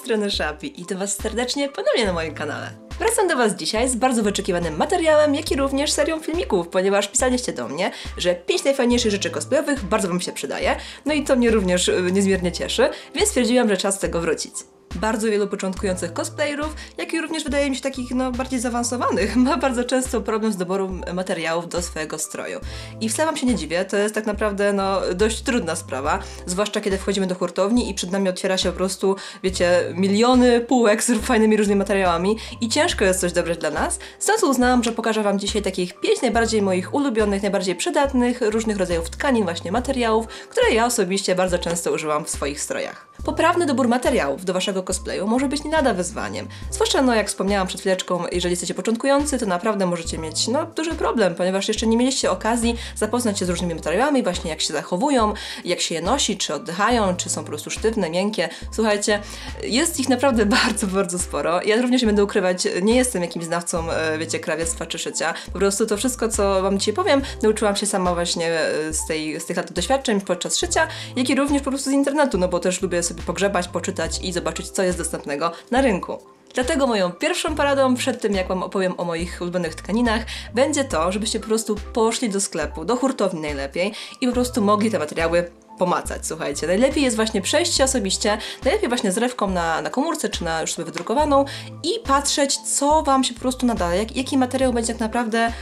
strony Szapi i witam Was serdecznie ponownie na moim kanale. Wracam do Was dzisiaj z bardzo wyczekiwanym materiałem, jak i również serią filmików, ponieważ pisaliście do mnie, że 5 najfajniejszych rzeczy cosplayowych bardzo Wam się przydaje, no i to mnie również niezmiernie cieszy, więc stwierdziłam, że czas z tego wrócić. Bardzo wielu początkujących cosplayerów, jak i również wydaje mi się takich bardziej zaawansowanych, ma bardzo często problem z doborem materiałów do swojego stroju. I wcale Wam się nie dziwię, to jest tak naprawdę dość trudna sprawa, zwłaszcza kiedy wchodzimy do hurtowni i przed nami otwiera się po prostu, wiecie, miliony półek z fajnymi różnymi materiałami i ciężko jest coś dobrać dla nas. Stąd uznałam, że pokażę Wam dzisiaj takich 5 najbardziej moich ulubionych, najbardziej przydatnych, różnych rodzajów tkanin, właśnie materiałów, które ja osobiście bardzo często używam w swoich strojach. Poprawny dobór materiałów do Waszego cosplayu może być nie lada wyzwaniem. Zwłaszcza, jak wspomniałam przed chwileczką, jeżeli jesteście początkujący, to naprawdę możecie mieć, duży problem, ponieważ jeszcze nie mieliście okazji zapoznać się z różnymi materiałami, właśnie jak się zachowują, jak się je nosi, czy oddychają, czy są po prostu sztywne, miękkie. Słuchajcie, jest ich naprawdę bardzo, bardzo sporo. Ja również nie będę ukrywać, nie jestem jakimś znawcą, wiecie, krawiectwa czy szycia. Po prostu to wszystko, co Wam dzisiaj powiem, nauczyłam się sama właśnie z tych lat doświadczeń podczas szycia, jak i również po prostu z internetu, bo też lubię sobie pogrzebać, poczytać i zobaczyć, co jest dostępnego na rynku. Dlatego moją pierwszą paradą, przed tym jak Wam opowiem o moich ulubionych tkaninach, będzie to, żebyście po prostu poszli do sklepu, do hurtowni najlepiej i po prostu mogli te materiały pomacać, słuchajcie. Najlepiej jest właśnie przejść się osobiście, najlepiej właśnie z rewką na komórce, czy na już sobie wydrukowaną i patrzeć, co Wam się po prostu nadaje, jaki materiał będzie tak naprawdę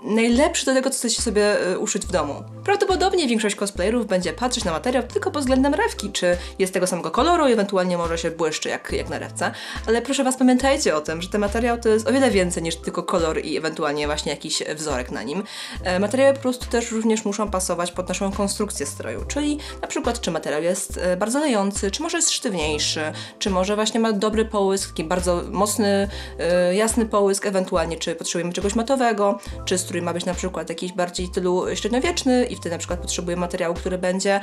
najlepszy do tego, co chcecie sobie uszyć w domu. Prawdopodobnie większość cosplayerów będzie patrzeć na materiał tylko pod względem rewki, czy jest tego samego koloru i ewentualnie może się błyszczy jak na rewce, ale proszę Was, pamiętajcie o tym, że ten materiał to jest o wiele więcej niż tylko kolor i ewentualnie właśnie jakiś wzorek na nim. Materiały po prostu też również muszą pasować pod naszą konstrukcję stroju, czyli na przykład czy materiał jest bardzo lejący, czy może jest sztywniejszy, czy może właśnie ma dobry połysk, taki bardzo mocny, jasny połysk, ewentualnie czy potrzebujemy czegoś matowego, czy strój ma być na przykład jakiś bardziej w stylu średniowieczny i wtedy na przykład potrzebuje materiału, który będzie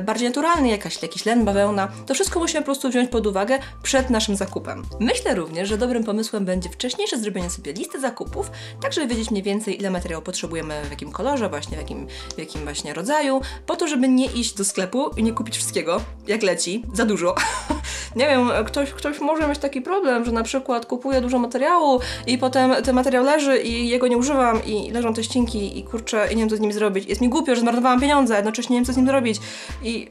bardziej naturalny, jakiś len, bawełna. To wszystko musimy po prostu wziąć pod uwagę przed naszym zakupem. Myślę również, że dobrym pomysłem będzie wcześniejsze zrobienie sobie listy zakupów, tak żeby wiedzieć mniej więcej, ile materiału potrzebujemy, w jakim kolorze, właśnie w jakim właśnie rodzaju, po to, żeby nie iść do sklepu i nie kupić wszystkiego, jak leci, za dużo. Nie wiem, ktoś może mieć taki problem, że na przykład kupuje dużo materiału i potem ten materiał leży i jego nie używam i leżą te ścinki i kurczę, i nie wiem, co z nimi zrobić. Jest mi głupio, że zmarnowałam pieniądze, a jednocześnie nie wiem, co z nim zrobić. I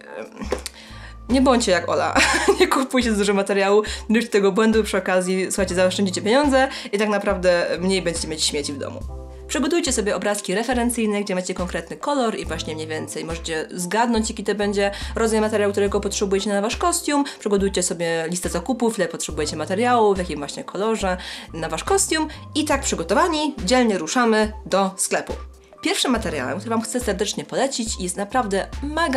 nie bądźcie jak Ola. Nie kupujcie dużo materiału, nie róbcie tego błędu, przy okazji, słuchajcie, zaoszczędzicie pieniądze i tak naprawdę mniej będziecie mieć śmieci w domu. Przygotujcie sobie obrazki referencyjne, gdzie macie konkretny kolor i właśnie mniej więcej możecie zgadnąć, jaki to będzie rodzaj materiału, którego potrzebujecie na Wasz kostium. Przygotujcie sobie listę zakupów, ile potrzebujecie materiału, w jakim właśnie kolorze na Wasz kostium i tak przygotowani, dzielnie ruszamy do sklepu. Pierwszym materiałem, który Wam chcę serdecznie polecić, jest naprawdę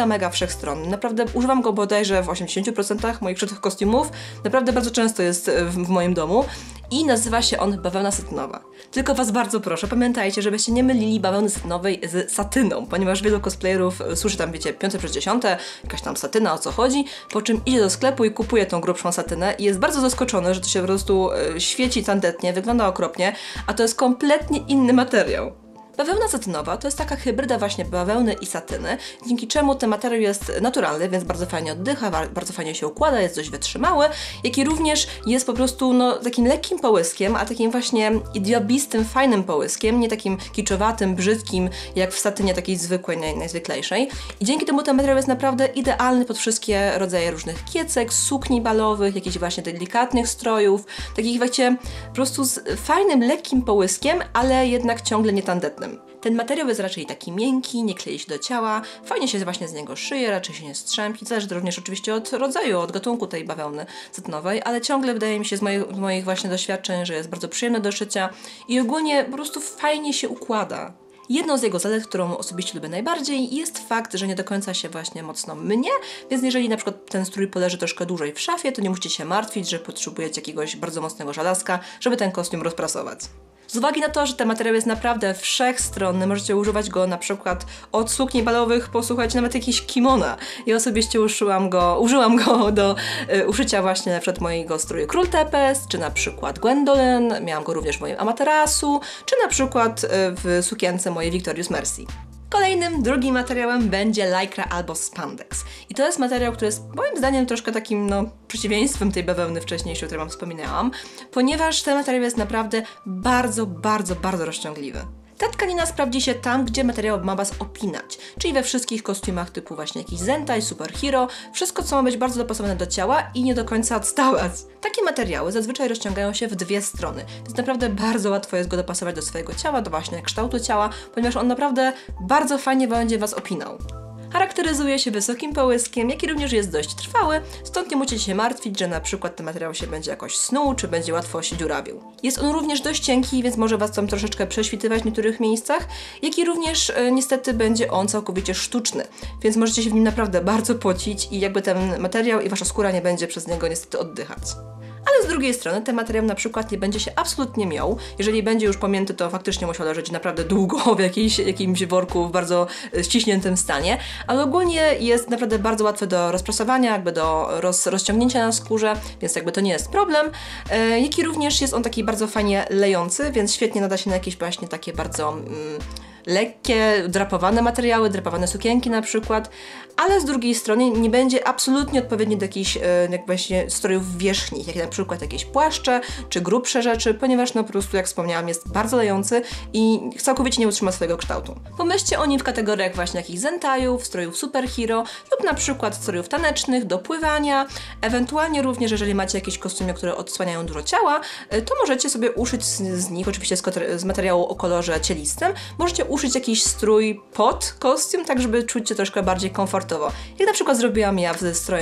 mega wszechstronny. Naprawdę używam go bodajże w 80% moich szytych kostiumów. Naprawdę bardzo często jest w moim domu i nazywa się on bawełna satynowa. Tylko Was bardzo proszę, pamiętajcie, żebyście nie mylili bawełny satynowej z satyną, ponieważ wielu cosplayerów słyszy tam, wiecie, 5 przez 10, jakaś tam satyna, o co chodzi, po czym idzie do sklepu i kupuje tą grubszą satynę i jest bardzo zaskoczony, że to się po prostu świeci tandetnie, wygląda okropnie, a to jest kompletnie inny materiał. Bawełna satynowa to jest taka hybryda właśnie bawełny i satyny, dzięki czemu ten materiał jest naturalny, więc bardzo fajnie oddycha, bardzo fajnie się układa, jest dość wytrzymały, jak i również jest po prostu takim lekkim połyskiem, a takim właśnie idioblistym, fajnym połyskiem, nie takim kiczowatym, brzydkim, jak w satynie takiej zwykłej, najzwyklejszej. I dzięki temu ten materiał jest naprawdę idealny pod wszystkie rodzaje różnych kiecek, sukni balowych, jakichś właśnie delikatnych strojów, takich wiecie, po prostu z fajnym, lekkim połyskiem, ale jednak ciągle nie tandetnym. Ten materiał jest raczej taki miękki, nie klei się do ciała, fajnie się właśnie z niego szyje, raczej się nie strzępi, zależy to również oczywiście od rodzaju, od gatunku tej bawełny satynowej, ale ciągle wydaje mi się z moich właśnie doświadczeń, że jest bardzo przyjemny do szycia i ogólnie po prostu fajnie się układa. Jedną z jego zalet, którą osobiście lubię najbardziej, jest fakt, że nie do końca się właśnie mocno mnie, więc jeżeli na przykład ten strój poleży troszkę dłużej w szafie, to nie musicie się martwić, że potrzebujecie jakiegoś bardzo mocnego żelazka, żeby ten kostium rozprasować. Z uwagi na to, że ten materiał jest naprawdę wszechstronny, możecie używać go na przykład od sukni balowych po, słuchajcie, nawet jakieś kimona. Ja osobiście użyłam go do uszycia właśnie na przykład mojego stroju Król Tepes, czy na przykład Gwendolyn, miałam go również w moim Amaterasu, czy na przykład w sukience mojej Victorious Mercy. Kolejnym, drugim materiałem będzie lycra albo spandex. I to jest materiał, który jest moim zdaniem troszkę takim, przeciwieństwem tej bawełny wcześniejszej, o której wam wspominałam, ponieważ ten materiał jest naprawdę bardzo, bardzo, bardzo rozciągliwy. Ta tkanina sprawdzi się tam, gdzie materiał ma was opinać, czyli we wszystkich kostiumach typu właśnie jakiś zentai, superhero, wszystko co ma być bardzo dopasowane do ciała i nie do końca odstawać. Takie materiały zazwyczaj rozciągają się w dwie strony, więc naprawdę bardzo łatwo jest go dopasować do swojego ciała, do właśnie kształtu ciała, ponieważ on naprawdę bardzo fajnie będzie was opinał. Charakteryzuje się wysokim połyskiem, jaki również jest dość trwały, stąd nie musicie się martwić, że na przykład ten materiał się będzie jakoś snuł, czy będzie łatwo się dziurawił. Jest on również dość cienki, więc może was tam troszeczkę prześwitywać w niektórych miejscach, jak i również niestety będzie on całkowicie sztuczny, więc możecie się w nim naprawdę bardzo pocić i jakby ten materiał i wasza skóra nie będzie przez niego niestety oddychać. Ale z drugiej strony ten materiał na przykład nie będzie się absolutnie miał. Jeżeli będzie już pomięty, to faktycznie musiał leżeć naprawdę długo w jakimś worku w bardzo ściśniętym stanie, ale ogólnie jest naprawdę bardzo łatwy do rozprasowania, jakby do rozciągnięcia na skórze, więc jakby to nie jest problem. Jak i również jest on taki bardzo fajnie lejący, więc świetnie nada się na jakieś właśnie takie bardzo lekkie, drapowane materiały, drapowane sukienki na przykład, ale z drugiej strony nie będzie absolutnie odpowiedni do jakichś jak właśnie strojów wierzchnich, jak na przykład jakieś płaszcze, czy grubsze rzeczy, ponieważ po prostu, jak wspomniałam, jest bardzo lejący i całkowicie nie utrzyma swojego kształtu. Pomyślcie o nim w kategoriach właśnie jakichś zentajów, strojów superhero lub na przykład strojów tanecznych, do pływania, ewentualnie również, jeżeli macie jakieś kostiumy, które odsłaniają dużo ciała, to możecie sobie uszyć z nich, oczywiście z materiału o kolorze cielistym, możecie uszyć jakiś strój pod kostium, tak żeby czuć się troszkę bardziej komfortowo. Jak na przykład zrobiłam ja w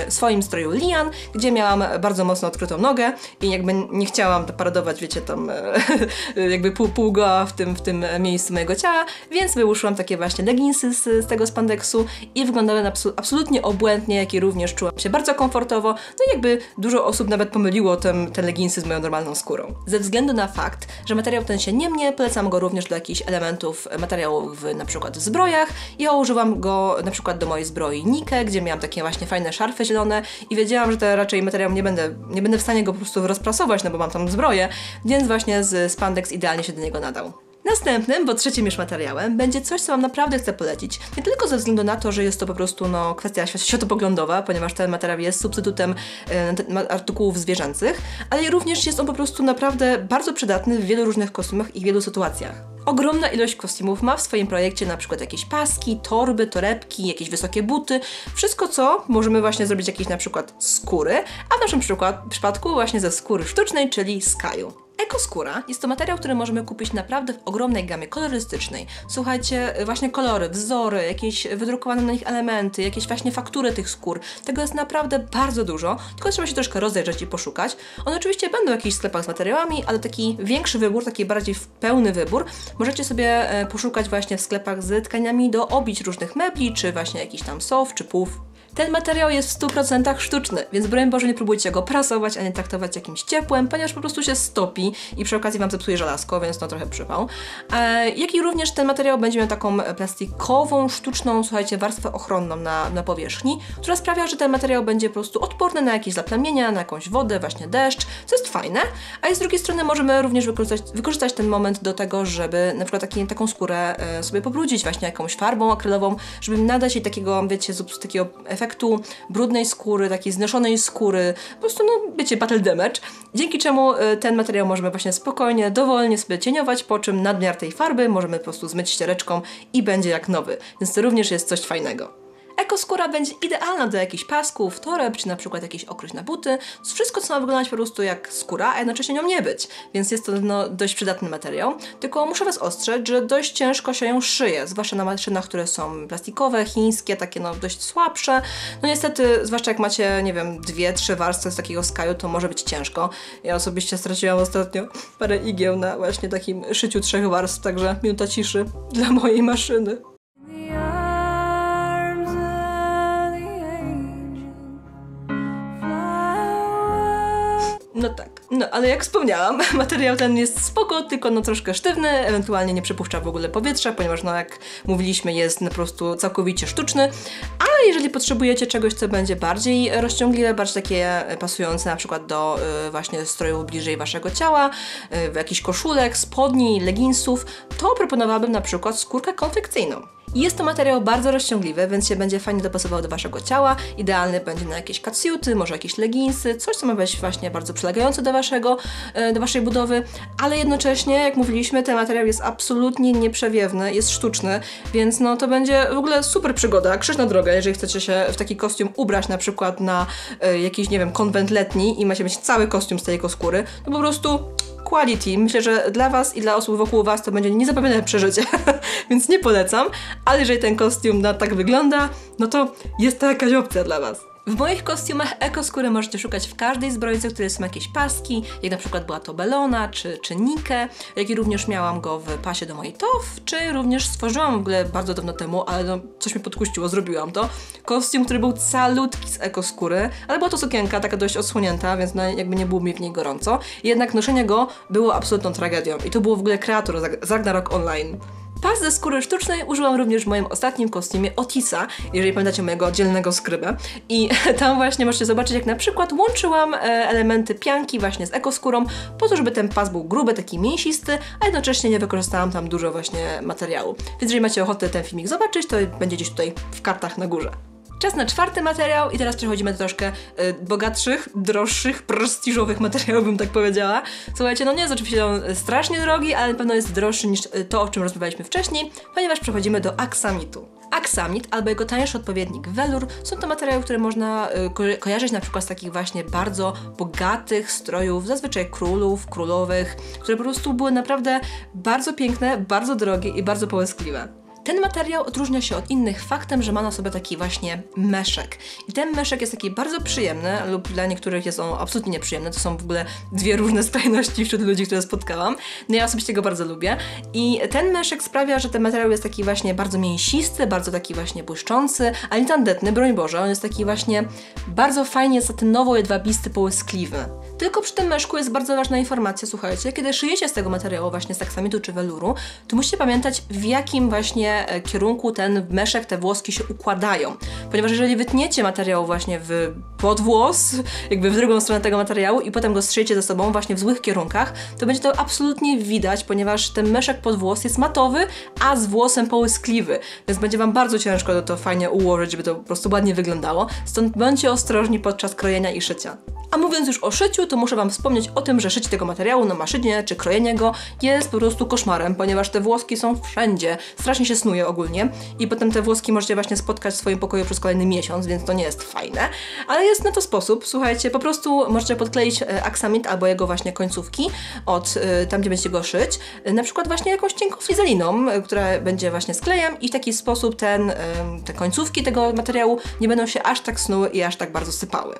swoim stroju Lian, gdzie miałam bardzo mocno odkrytą nogę i jakby nie chciałam paradować, wiecie, tam jakby pół goła w tym miejscu mojego ciała, więc wyłuszyłam takie właśnie leginsy z tego spandeksu i wyglądały absolutnie obłędnie, jak i również czułam się bardzo komfortowo, no i jakby dużo osób nawet pomyliło te leginsy z moją normalną skórą. Ze względu na fakt, że materiał ten się nie mnie, polecam go również do jakichś elementów materiałów na przykład w zbrojach. Ja używam go na przykład do mojej zbroi Nike, gdzie miałam takie właśnie fajne szarfy zielone i wiedziałam, że to raczej materiał nie będę w stanie go po prostu rozprasować, no bo mam tam zbroję, więc właśnie z spandex idealnie się do niego nadał. Następnym, bo trzecim już materiałem, będzie coś, co wam naprawdę chcę polecić. Nie tylko ze względu na to, że jest to po prostu kwestia światopoglądowa, ponieważ ten materiał jest substytutem artykułów zwierzęcych, ale również jest on po prostu naprawdę bardzo przydatny w wielu różnych kostiumach i w wielu sytuacjach. Ogromna ilość kostiumów ma w swoim projekcie na przykład jakieś paski, torby, torebki, jakieś wysokie buty, wszystko co możemy właśnie zrobić jakieś na przykład skóry, a w naszym przypadku właśnie ze skóry sztucznej, czyli z kaju. Ekoskóra jest to materiał, który możemy kupić naprawdę w ogromnej gamie kolorystycznej. Słuchajcie, właśnie kolory, wzory, jakieś wydrukowane na nich elementy, jakieś właśnie faktury tych skór. Tego jest naprawdę bardzo dużo, tylko trzeba się troszkę rozejrzeć i poszukać. One oczywiście będą w jakichś sklepach z materiałami, ale taki większy wybór, taki bardziej pełny wybór możecie sobie poszukać właśnie w sklepach z tkaninami do obić różnych mebli, czy właśnie jakichś tam sof, czy pów. Ten materiał jest w 100% sztuczny, więc broń Boże nie próbujcie go prasować, a nie traktować jakimś ciepłem, ponieważ po prostu się stopi i przy okazji wam zepsuje żelazko, więc trochę przypał. Jak i również ten materiał będzie miał taką plastikową, sztuczną, słuchajcie, warstwę ochronną na powierzchni, która sprawia, że ten materiał będzie po prostu odporny na jakieś zaplamienia, na jakąś wodę, właśnie deszcz, co jest fajne, a z drugiej strony możemy również wykorzystać ten moment do tego, żeby na przykład taką skórę sobie pobrudzić właśnie jakąś farbą akrylową, żeby nadać jej takiego, wiecie, takiego efektu brudnej skóry, takiej znoszonej skóry, po prostu, wiecie, battle damage, dzięki czemu ten materiał możemy właśnie spokojnie, dowolnie sobie cieniować, po czym nadmiar tej farby możemy po prostu zmyć ściereczką i będzie jak nowy, więc to również jest coś fajnego. Ekoskóra będzie idealna do jakichś pasków, toreb, czy na przykład jakiś okryć na buty. Wszystko, co ma wyglądać po prostu jak skóra, a jednocześnie nią nie być. Więc jest to dość przydatny materiał. Tylko muszę was ostrzec, że dość ciężko się ją szyje, zwłaszcza na maszynach, które są plastikowe, chińskie, takie dość słabsze. Niestety, zwłaszcza jak macie, nie wiem, 2-3 warstwy z takiego skaju, to może być ciężko. Ja osobiście straciłam ostatnio parę igieł na właśnie takim szyciu 3 warstw, także minuta ciszy dla mojej maszyny. No tak, ale jak wspomniałam, materiał ten jest spoko, tylko troszkę sztywny, ewentualnie nie przepuszcza w ogóle powietrza, ponieważ jak mówiliśmy jest po prostu całkowicie sztuczny, ale jeżeli potrzebujecie czegoś, co będzie bardziej rozciągliwe, bardziej takie pasujące na przykład do właśnie strojów bliżej waszego ciała, jakichś koszulek, spodni, leginsów, to proponowałabym na przykład skórkę konfekcyjną. Jest to materiał bardzo rozciągliwy, więc się będzie fajnie dopasował do waszego ciała. Idealny będzie na jakieś catsuity, może jakieś leginsy, coś co ma być właśnie bardzo przylegające do waszej budowy, ale jednocześnie, jak mówiliśmy, ten materiał jest absolutnie nieprzewiewny, jest sztuczny, więc no to będzie w ogóle super przygoda, krzyż na drogę, jeżeli chcecie się w taki kostium ubrać na przykład na jakiś, nie wiem, konwent letni i macie mieć cały kostium z tej ekoskóry, to po prostu quality. Myślę, że dla was i dla osób wokół was to będzie niezapomniane przeżycie, więc nie polecam, ale jeżeli ten kostium tak wygląda, no to jest to jakaś opcja dla was. W moich kostiumach ekoskóry możecie szukać w każdej zbrojce, w której są jakieś paski, jak na przykład była to Bellona czy Nike, jak i również miałam go w pasie do mojej TOF, czy również stworzyłam w ogóle bardzo dawno temu, ale no coś mnie podkuściło, zrobiłam to. Kostium, który był calutki z ekoskóry, ale była to sukienka taka dość odsłonięta, więc no jakby nie było mi w niej gorąco. Jednak noszenie go było absolutną tragedią i to było w ogóle kreator z Ragnarok Online. Pas ze skóry sztucznej użyłam również w moim ostatnim kostiumie Otisa, jeżeli pamiętacie mojego dzielnego skrybę. I tam właśnie możecie zobaczyć, jak na przykład łączyłam elementy pianki właśnie z ekoskórą, po to, żeby ten pas był gruby, taki mięsisty, a jednocześnie nie wykorzystałam tam dużo właśnie materiału. Więc jeżeli macie ochotę ten filmik zobaczyć, to będzie gdzieś tutaj w kartach na górze. Czas na czwarty materiał i teraz przechodzimy do troszkę bogatszych, droższych, prestiżowych materiałów, bym tak powiedziała. Słuchajcie, no nie jest oczywiście on strasznie drogi, ale na pewno jest droższy niż to, o czym rozmawialiśmy wcześniej, ponieważ przechodzimy do aksamitu. Aksamit albo jego tańszy odpowiednik welur są to materiały, które można kojarzyć na przykład z takich właśnie bardzo bogatych strojów, zazwyczaj królów, królowych, które po prostu były naprawdę bardzo piękne, bardzo drogie i bardzo połyskliwe. Ten materiał odróżnia się od innych faktem, że ma na sobie taki właśnie meszek. I ten meszek jest taki bardzo przyjemny, lub dla niektórych jest on absolutnie nieprzyjemny. To są w ogóle dwie różne skrajności wśród ludzi, które spotkałam. No ja osobiście go bardzo lubię. I ten meszek sprawia, że ten materiał jest taki właśnie bardzo mięsisty, bardzo taki właśnie błyszczący, ale nie tandetny, broń Boże. On jest taki właśnie bardzo fajnie satynowo, jedwabisty, połyskliwy. Tylko przy tym meszku jest bardzo ważna informacja, słuchajcie, kiedy szyjecie z tego materiału właśnie z aksamitu czy weluru, to musicie pamiętać, w jakim właśnie kierunku ten meszek, te włoski się układają. Ponieważ jeżeli wytniecie materiał właśnie w podwłos, jakby w drugą stronę tego materiału i potem go strzyjecie ze sobą właśnie w złych kierunkach, to będzie to absolutnie widać, ponieważ ten meszek pod włos jest matowy, a z włosem połyskliwy. Więc będzie wam bardzo ciężko to fajnie ułożyć, żeby to po prostu ładnie wyglądało. Stąd bądźcie ostrożni podczas krojenia i szycia. A mówiąc już o szyciu, to muszę wam wspomnieć o tym, że szycie tego materiału na maszynie czy krojenie go jest po prostu koszmarem, ponieważ te włoski są wszędzie. Strasznie się snuje ogólnie i potem te włoski możecie właśnie spotkać w swoim pokoju przez kolejny miesiąc, więc to nie jest fajne. Ale jest na to sposób, słuchajcie, po prostu możecie podkleić aksamit albo jego właśnie końcówki od tam, gdzie będziecie go szyć, na przykład właśnie jakąś cienką flizeliną, która będzie właśnie z klejem i w taki sposób te końcówki tego materiału nie będą się aż tak snuły i aż tak bardzo sypały.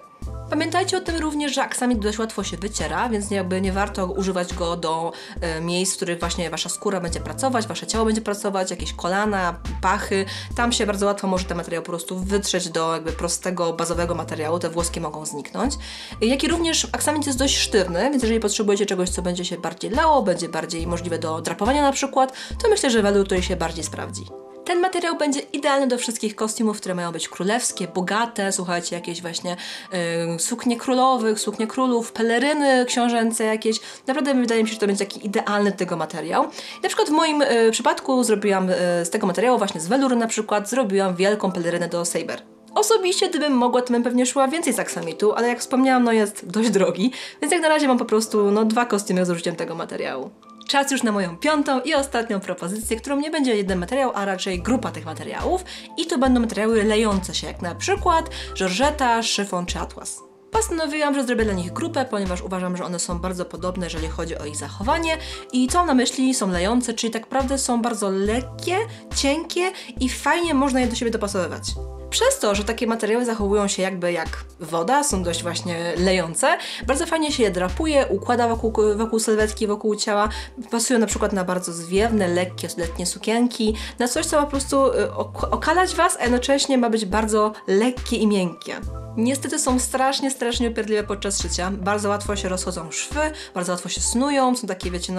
Pamiętajcie o tym również, że aksamit dość łatwo się wyciera, więc jakby nie warto używać go do miejsc, w których właśnie wasza skóra będzie pracować, wasze ciało będzie pracować, jakieś kolana, pachy. Tam się bardzo łatwo może ten materiał po prostu wytrzeć do jakby prostego, bazowego materiału, te włoski mogą zniknąć. Jak i również aksamit jest dość sztywny, więc jeżeli potrzebujecie czegoś, co będzie się bardziej lało, będzie bardziej możliwe do drapowania na przykład, to myślę, że welur tutaj się bardziej sprawdzi. Ten materiał będzie idealny do wszystkich kostiumów, które mają być królewskie, bogate, słuchajcie, jakieś właśnie suknie królowych, suknie królów, peleryny książęce jakieś. Naprawdę wydaje mi się, że to będzie taki idealny do tego materiał. I na przykład w moim przypadku zrobiłam z tego materiału, właśnie z weluru na przykład, zrobiłam wielką pelerynę do Saber. Osobiście, gdybym mogła, to bym pewnie szła więcej z aksamitu, ale jak wspomniałam, no jest dość drogi, więc jak na razie mam po prostu dwa kostiumy z użyciem tego materiału. Czas już na moją piątą i ostatnią propozycję, którą nie będzie jeden materiał, a raczej grupa tych materiałów i to będą materiały lejące się, jak na przykład żorżeta, szyfon czy atłas. Postanowiłam, że zrobię dla nich grupę, ponieważ uważam, że one są bardzo podobne, jeżeli chodzi o ich zachowanie i co mam na myśli, są lejące, czyli tak naprawdę są bardzo lekkie, cienkie i fajnie można je do siebie dopasowywać. Przez to, że takie materiały zachowują się jakby jak woda, są dość właśnie lejące, bardzo fajnie się je drapuje, układa wokół sylwetki, wokół ciała, pasują na przykład na bardzo zwiewne, lekkie, letnie sukienki, na coś, co ma po prostu okalać was, a jednocześnie ma być bardzo lekkie i miękkie. Niestety są strasznie upierdliwe podczas szycia, bardzo łatwo się rozchodzą szwy, bardzo łatwo się snują, są takie, wiecie,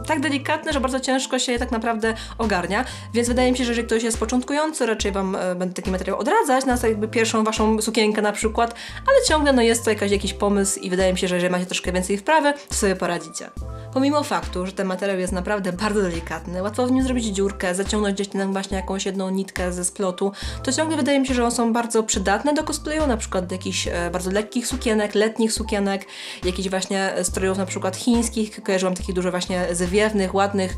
tak delikatne, że bardzo ciężko się je tak naprawdę ogarnia, więc wydaje mi się, że jeżeli ktoś jest początkujący, raczej wam będę taki materiał odradzać na jakby pierwszą waszą sukienkę na przykład, ale ciągle jest to jakiś pomysł i wydaje mi się, że jeżeli macie troszkę więcej wprawy, to sobie poradzicie. Pomimo faktu, że ten materiał jest naprawdę bardzo delikatny, łatwo w nim zrobić dziurkę, zaciągnąć gdzieś tam właśnie jakąś jedną nitkę ze splotu, to ciągle wydaje mi się, że one są bardzo przydatne do cosplayu, na przykład do jakichś bardzo lekkich sukienek, letnich sukienek, jakichś właśnie strojów na przykład chińskich. Kojarzyłam takich dużo właśnie zewiewnych, ładnych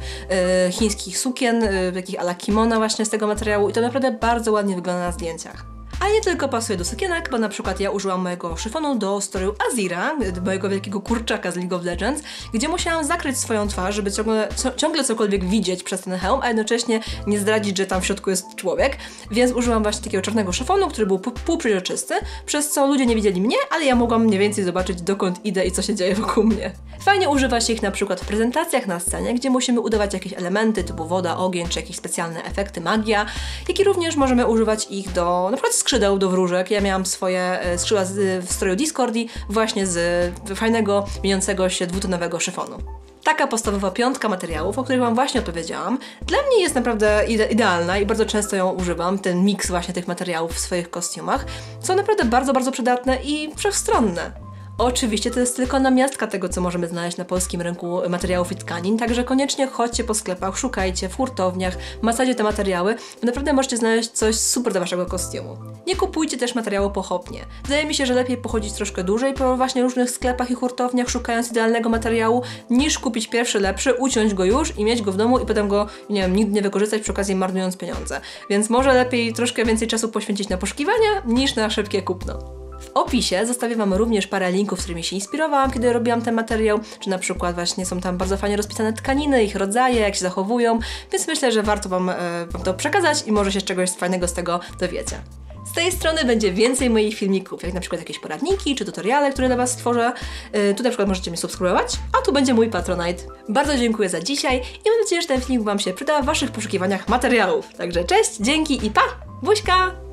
chińskich sukien, takich ala kimona właśnie z tego materiału i to naprawdę bardzo ładnie wygląda na zdjęciach. Ale nie tylko pasuje do sukienek, bo na przykład ja użyłam mojego szyfonu do stroju Azira, mojego wielkiego kurczaka z League of Legends, gdzie musiałam zakryć swoją twarz, żeby ciągle cokolwiek widzieć przez ten hełm, a jednocześnie nie zdradzić, że tam w środku jest człowiek, więc użyłam właśnie takiego czarnego szafonu, który był półprzeźroczysty, przez co ludzie nie widzieli mnie, ale ja mogłam mniej więcej zobaczyć, dokąd idę i co się dzieje wokół mnie. Fajnie używa się ich na przykład w prezentacjach na scenie, gdzie musimy udawać jakieś elementy typu woda, ogień, czy jakieś specjalne efekty, magia, jak i również możemy używać ich do na przykład skrzydeł do wróżek. Ja miałam swoje skrzydła w stroju Discordi właśnie z fajnego, mieniącego się dwutonowego szyfonu. Taka podstawowa piątka materiałów, o których Wam właśnie opowiedziałam, dla mnie jest naprawdę idealna i bardzo często ją używam, ten miks właśnie tych materiałów w swoich kostiumach. Są naprawdę bardzo, bardzo przydatne i wszechstronne. Oczywiście to jest tylko namiastka tego, co możemy znaleźć na polskim rynku materiałów i tkanin, także koniecznie chodźcie po sklepach, szukajcie w hurtowniach, macacie te materiały, bo naprawdę możecie znaleźć coś super do Waszego kostiumu. Nie kupujcie też materiału pochopnie. Wydaje mi się, że lepiej pochodzić troszkę dłużej po właśnie różnych sklepach i hurtowniach, szukając idealnego materiału, niż kupić pierwszy lepszy, uciąć go już i mieć go w domu i potem go, nie wiem, nigdy nie wykorzystać, przy okazji marnując pieniądze. Więc może lepiej troszkę więcej czasu poświęcić na poszukiwania, niż na szybkie kupno. W opisie zostawię Wam również parę linków, z którymi się inspirowałam, kiedy robiłam ten materiał, czy na przykład właśnie są tam bardzo fajnie rozpisane tkaniny, ich rodzaje, jak się zachowują, więc myślę, że warto Wam to przekazać i może się czegoś fajnego z tego dowiecie. Z tej strony będzie więcej moich filmików, jak na przykład jakieś poradniki czy tutoriale, które dla Was stworzę. Tu na przykład możecie mnie subskrybować, a tu będzie mój Patronite. Bardzo dziękuję za dzisiaj i mam nadzieję, że ten filmik Wam się przyda w Waszych poszukiwaniach materiałów. Także cześć, dzięki i pa! Buźka!